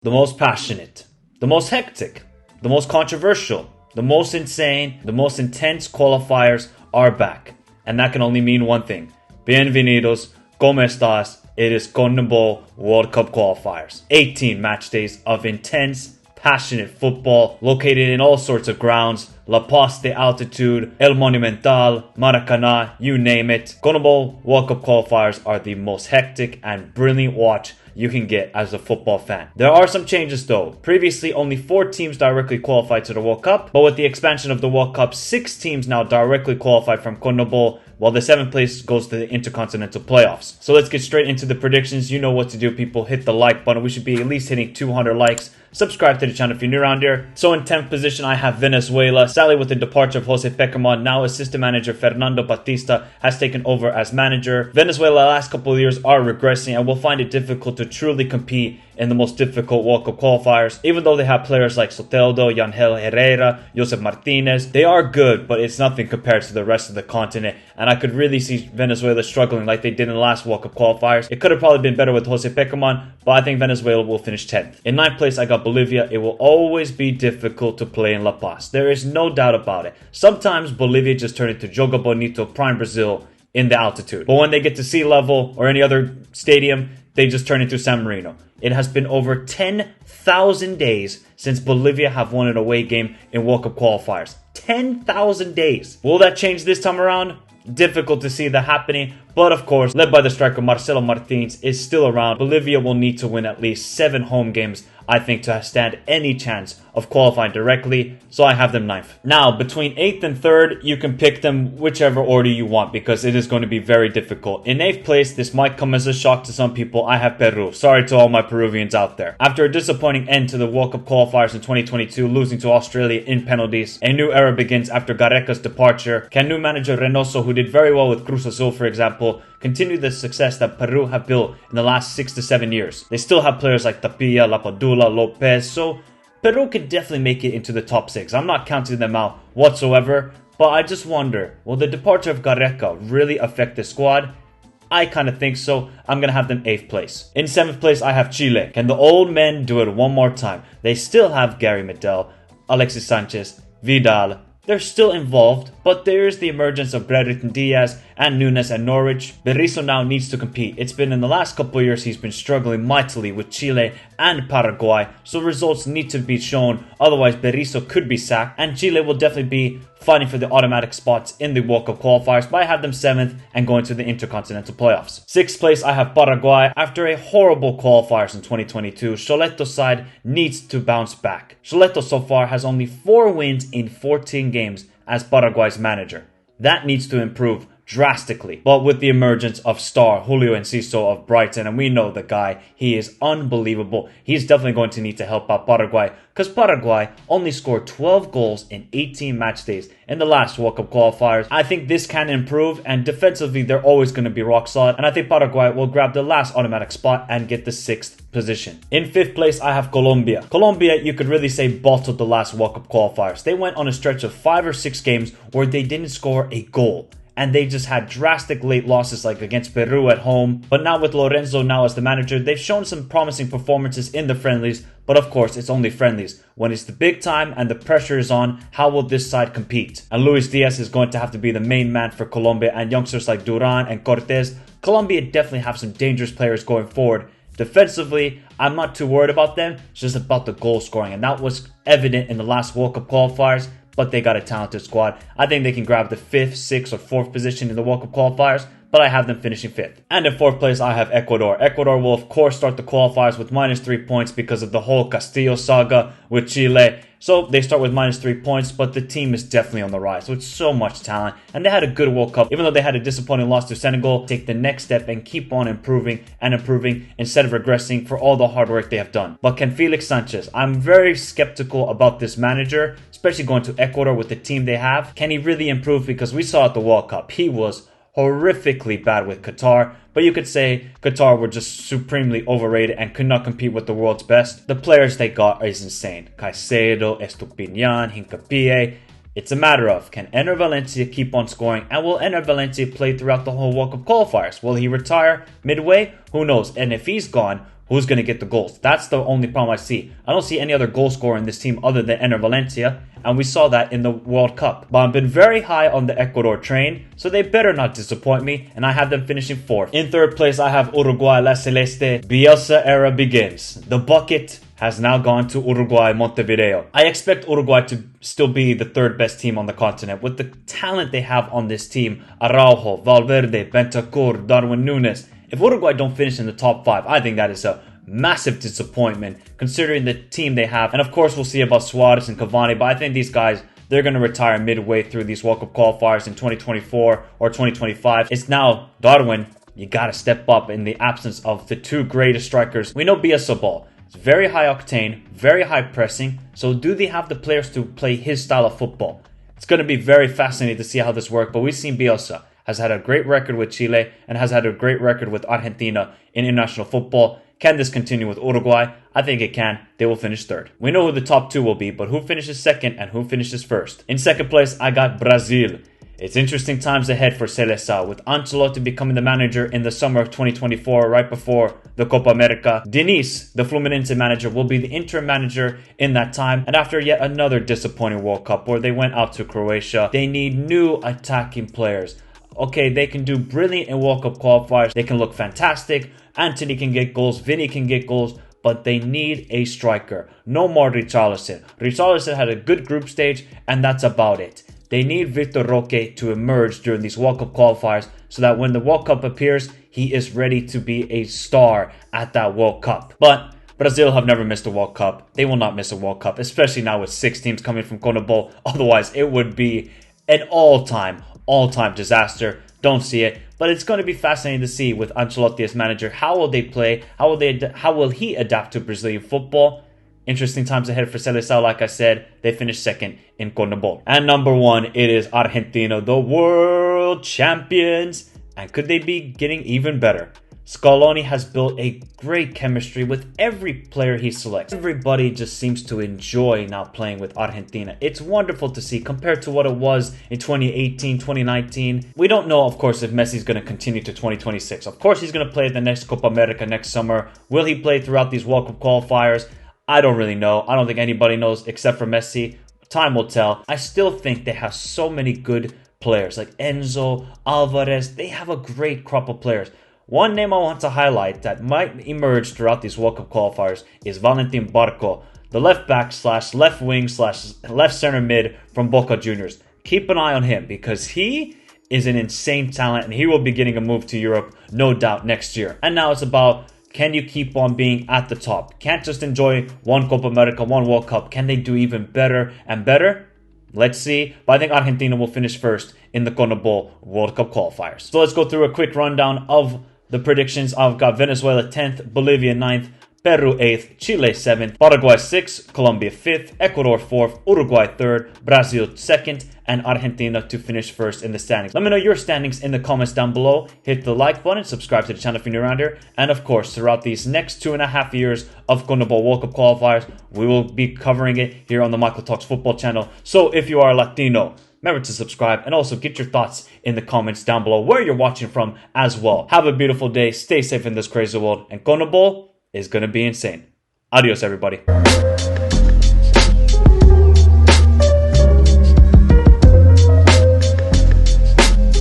The most passionate, the most hectic, the most controversial, the most insane, the most intense qualifiers are back. And that can only mean one thing. Bienvenidos, ¿cómo estás? It is CONMEBOL World Cup qualifiers. 18 match days of intense, passionate football located in all sorts of grounds. La Paz de Altitude, El Monumental, Maracanã, you name it. CONMEBOL World Cup qualifiers are the most hectic and brilliant watch you can get as a football fan. There are some changes though. Previously, only 4 teams directly qualified to the World Cup, but with the expansion of the World Cup, 6 teams now directly qualified from CONMEBOL, while the 7th place goes to the Intercontinental Playoffs. So let's get straight into the predictions. You know what to do, people. Hit the like button. We should be at least hitting 200 likes. Subscribe to the channel if you're new around here. So in 10th position, I have Venezuela. Sadly, with the departure of Jose Pekerman, now assistant manager Fernando Batista has taken over as manager. Venezuela last couple of years are regressing and will find it difficult to truly compete in the most difficult World Cup qualifiers. Even though they have players like Soteldo, Yangel Herrera, Josep Martinez, they are good, but it's nothing compared to the rest of the continent. And I could really see Venezuela struggling like they did in the last World Cup qualifiers. It could have probably been better with Jose Pekerman, but I think Venezuela will finish 10th. In 9th place, I got Bolivia. It will always be difficult to play in La Paz. There is no doubt about it. Sometimes Bolivia just turned into Joga Bonito, prime Brazil, in the altitude. But when they get to sea level or any other stadium, they just turn into San Marino. It has been over 10,000 days since Bolivia have won an away game in World Cup qualifiers. 10,000 days. Will that change this time around? Difficult to see that happening, but of course, led by the striker Marcelo Martins is still around. Bolivia will need to win at least 7 home games, I think, to stand any chance of qualifying directly, so I have them 9th. Now, between 8th and 3rd, you can pick them whichever order you want because it is going to be very difficult. In 8th place, this might come as a shock to some people, I have Peru. Sorry to all my Peruvians out there. After a disappointing end to the World Cup qualifiers in 2022, losing to Australia in penalties, a new era begins after Gareca's departure. Can new manager Reynoso, who did very well with Cruz Azul, for example, continue the success that Peru have built in the last 6 to 7 years? They still have players like Tapia, Lapadula, Lopez, so Peru could definitely make it into the top 6. I'm not counting them out whatsoever, but I just wonder, will the departure of Gareca really affect the squad? I kind of think so. I'm going to have them 8th place. In 7th place, I have Chile. Can the old men do it one more time? They still have Gary Medel, Alexis Sanchez, Vidal. They're still involved, but there is the emergence of Brereton Diaz and Nunes and Norwich. Berizzo now needs to compete. It's been in the last couple of years he's been struggling mightily with Chile and Paraguay, so results need to be shown, otherwise Berizzo could be sacked, and Chile will definitely be fighting for the automatic spots in the World Cup qualifiers, but I have them 7th and going to the Intercontinental Playoffs. 6th place, I have Paraguay. After a horrible qualifiers in 2022, Scholeto's side needs to bounce back. Scholeto so far has only 4 wins in 14 games as Paraguay's manager. That needs to improve drastically. But with the emergence of star Julio Enciso of Brighton, and we know the guy, he is unbelievable. He's definitely going to need to help out Paraguay because Paraguay only scored 12 goals in 18 match days in the last World Cup qualifiers. I think this can improve, and defensively they're always going to be rock solid, and I think Paraguay will grab the last automatic spot and get the 6th position. In 5th place, I have Colombia. Colombia, you could really say, bottled the last World Cup qualifiers. They went on a stretch of 5 or 6 games where they didn't score a goal. And they just had drastic late losses like against Peru at home. But now with Lorenzo now as the manager, they've shown some promising performances in the friendlies. But of course, it's only friendlies. When it's the big time and the pressure is on, how will this side compete? And Luis Diaz is going to have to be the main man for Colombia, and youngsters like Duran and Cortez. Colombia definitely have some dangerous players going forward. Defensively, I'm not too worried about them. It's just about the goal scoring, and that was evident in the last World Cup qualifiers. But they got a talented squad. I think they can grab the 5th, 6th, or 4th position in the World Cup qualifiers, but I have them finishing 5th. And in 4th place, I have Ecuador. Ecuador will, of course, start the qualifiers with -3 points because of the whole Castillo saga with Chile. So they start with -3 points, but the team is definitely on the rise with so much talent. And they had a good World Cup. Even though they had a disappointing loss to Senegal, take the next step and keep on improving and improving instead of regressing for all the hard work they have done. But can Felix Sanchez? I'm very skeptical about this manager, especially going to Ecuador with the team they have. Can he really improve? Because we saw at the World Cup, he was horrifically bad with Qatar, but you could say Qatar were just supremely overrated and could not compete with the world's best. The players they got is insane. Caicedo, Estupinian, Hincapié. It's a matter of, can Enner Valencia keep on scoring, and will Enner Valencia play throughout the whole World Cup qualifiers? Will he retire midway? Who knows? And if he's gone, who's going to get the goals. That's the only problem I see. I don't see any other goal scorer in this team other than Ener Valencia, and we saw that in the World Cup. But I've been very high on the Ecuador train, so they better not disappoint me, and I have them finishing 4th. In 3rd place, I have Uruguay La Celeste. Bielsa era begins. The bucket has now gone to Uruguay Montevideo. I expect Uruguay to still be the 3rd best team on the continent. With the talent they have on this team, Araujo, Valverde, Bentancur, Darwin Núñez. If Uruguay don't finish in the top 5, I think that is a massive disappointment considering the team they have. And of course, we'll see about Suarez and Cavani, but I think these guys, they're going to retire midway through these World Cup qualifiers in 2024 or 2025. It's now Darwin. You got to step up in the absence of the 2 greatest strikers. We know Bielsa ball. It's very high octane, very high pressing. So do they have the players to play his style of football? It's going to be very fascinating to see how this works. But we've seen Bielsa has had a great record with Chile and has had a great record with Argentina in international football. Can this continue with Uruguay? I think it can. They will finish 3rd. We know who the top 2 will be, but who finishes 2nd and who finishes 1st? In 2nd place, I got Brazil. It's interesting times ahead for Seleção, with Ancelotti becoming the manager in the summer of 2024, right before the Copa America. Diniz, the Fluminense manager, will be the interim manager in that time. And after yet another disappointing World Cup where they went out to Croatia, they need new attacking players. Okay, they can do brilliant in World Cup qualifiers. They can look fantastic. Anthony can get goals. Vinny can get goals. But they need a striker. No more Richarlison. Richarlison had a good group stage, and that's about it. They need Victor Roque to emerge during these World Cup qualifiers so that when the World Cup appears, he is ready to be a star at that World Cup. But Brazil have never missed a World Cup. They will not miss a World Cup, especially now with 6 teams coming from CONMEBOL. Otherwise, it would be an all-time disaster. Don't see it. But it's going to be fascinating to see with Ancelotti as manager. How will they play? How will he adapt to Brazilian football? Interesting times ahead for Seleção. Like I said, they finished 2nd in CONMEBOL. And number 1, it is Argentina, the world champions. And could they be getting even better? Scaloni has built a great chemistry with every player he selects. Everybody just seems to enjoy now playing with Argentina. It's wonderful to see compared to what it was in 2018, 2019. We don't know, of course, if Messi's going to continue to 2026. Of course, he's going to play at the next Copa America next summer. Will he play throughout these World Cup qualifiers? I don't really know. I don't think anybody knows except for Messi. Time will tell. I still think they have so many good players like Enzo, Alvarez. They have a great crop of players. One name I want to highlight that might emerge throughout these World Cup qualifiers is Valentin Barco, the left back / left wing / left center mid from Boca Juniors. Keep an eye on him because he is an insane talent and he will be getting a move to Europe, no doubt, next year. And now it's about, can you keep on being at the top? Can't just enjoy one Copa America, one World Cup. Can they do even better and better? Let's see. But I think Argentina will finish 1st in the CONMEBOL World Cup qualifiers. So let's go through a quick rundown of the predictions. I've got Venezuela 10th, Bolivia 9th, Peru 8th, Chile 7th, Paraguay 6th, Colombia 5th, Ecuador 4th, Uruguay 3rd, Brazil 2nd, and Argentina to finish 1st in the standings. Let me know your standings in the comments down below. Hit the like button, subscribe to the channel if you're new around here, and of course, throughout these next 2.5 years of CONMEBOL World Cup qualifiers, we will be covering it here on the Michael Talks Football channel. So if you are Latino, remember to subscribe and also get your thoughts in the comments down below where you're watching from as well. Have a beautiful day. Stay safe in this crazy world. And CONMEBOL is going to be insane. Adios, everybody.